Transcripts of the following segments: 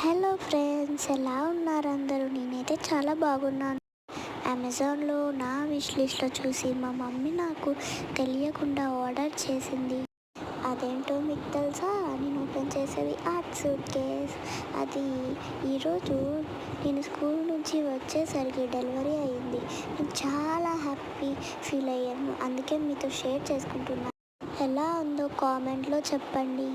Hello friends, ఎలా ఉన్నారు అందరూ? నేనైతే చాలా బాగున్నాను. అమెజాన్లో నా విష్ లిస్ట్లో చూసి మా మమ్మీ నాకు తెలియకుండా ఆర్డర్ చేసింది. అదేంటో మీకు తెలుసా? నేను ఓపెన్ చేసేది ఆర్ట్ సూట్ కేస్. అది ఈరోజు నేను స్కూల్ నుంచి వచ్చేసరికి డెలివరీ అయ్యింది. నేను చాలా హ్యాపీ ఫీల్ అయ్యాను. అందుకే మీతో షేర్ చేసుకుంటున్నాను. ఎలా ఉందో కామెంట్లో చెప్పండి.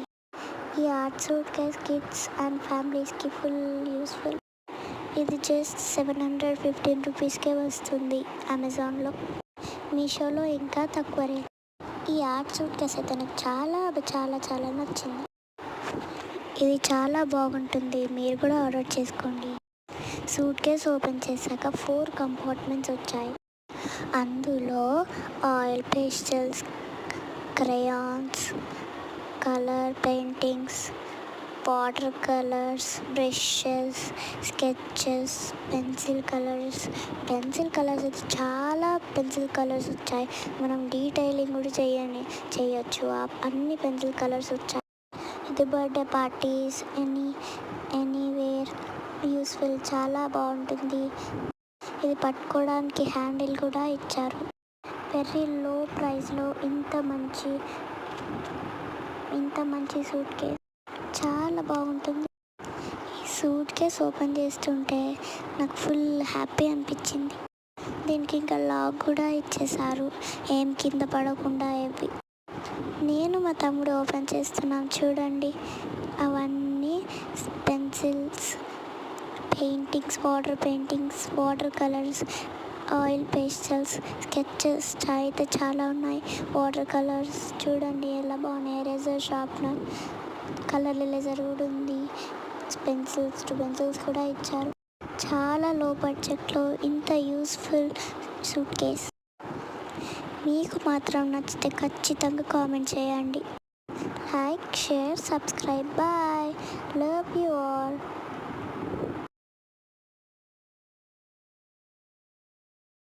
ఈ art suitcase kids and ఫ్యామిలీస్కి ఫుల్ యూస్ఫుల్. ఇది జస్ట్ 715 రూపీస్కే వస్తుంది అమెజాన్లో. మీషోలో ఇంకా తక్కువ రేట్. ఈ ఆర్ట్ సూట్ కేస్ అయితే నాకు చాలా చాలా చాలా నచ్చింది. ఇది చాలా బాగుంటుంది. మీరు కూడా ఆర్డర్ చేసుకోండి. సూట్ కేస్ ఓపెన్ చేశాక 4 కంపార్ట్మెంట్స్ వచ్చాయి. అందులో oil pastels, crayons, colour paintings, water colours, brushes, sketches, pencil colours అయితే చాలా పెన్సిల్ కలర్స్ వచ్చాయి. మనం డీటెయిలింగ్ కూడా చేయొచ్చు. అన్ని పెన్సిల్ కలర్స్ వచ్చాయి. ఇది బర్త్డే పార్టీస్, ఎనీవేర్ యూస్ఫుల్, చాలా బాగుంటుంది. ఇది పట్టుకోవడానికి హ్యాండిల్ కూడా ఇచ్చారు. వెరీ లో ప్రైస్లో ఇంత మంచి సూట్ కేస్ చాలా బాగుంటుంది. ఈ సూట్ కేస్ ఓపెన్ చేస్తుంటే నాకు ఫుల్ హ్యాపీ అనిపించింది. దీనికి ఇంకా లాక్ కూడా ఇచ్చేసారు, ఏం కింద పడకుండా. నేను మా తమ్ముడు ఓపెన్ చేస్తున్నాం చూడండి. అవన్నీ pencils, paintings, water colours, oil pastels, sketches అయితే చాలా ఉన్నాయి. వాటర్ కలర్స్ చూడండి ఎలా బాగున్నాయి. ఎరేజర్, షార్ప్నర్, కలర్ ఎరేజర్ కూడా ఉంది. పెన్సిల్స్ కూడా ఇచ్చారు. చాలా లో బడ్జెట్లో ఇంత యూస్ఫుల్ సూట్ కేస్. మీకు మాత్రం నచ్చితే ఖచ్చితంగా కామెంట్ చేయండి. Like, share, subscribe. Bye. Love you all.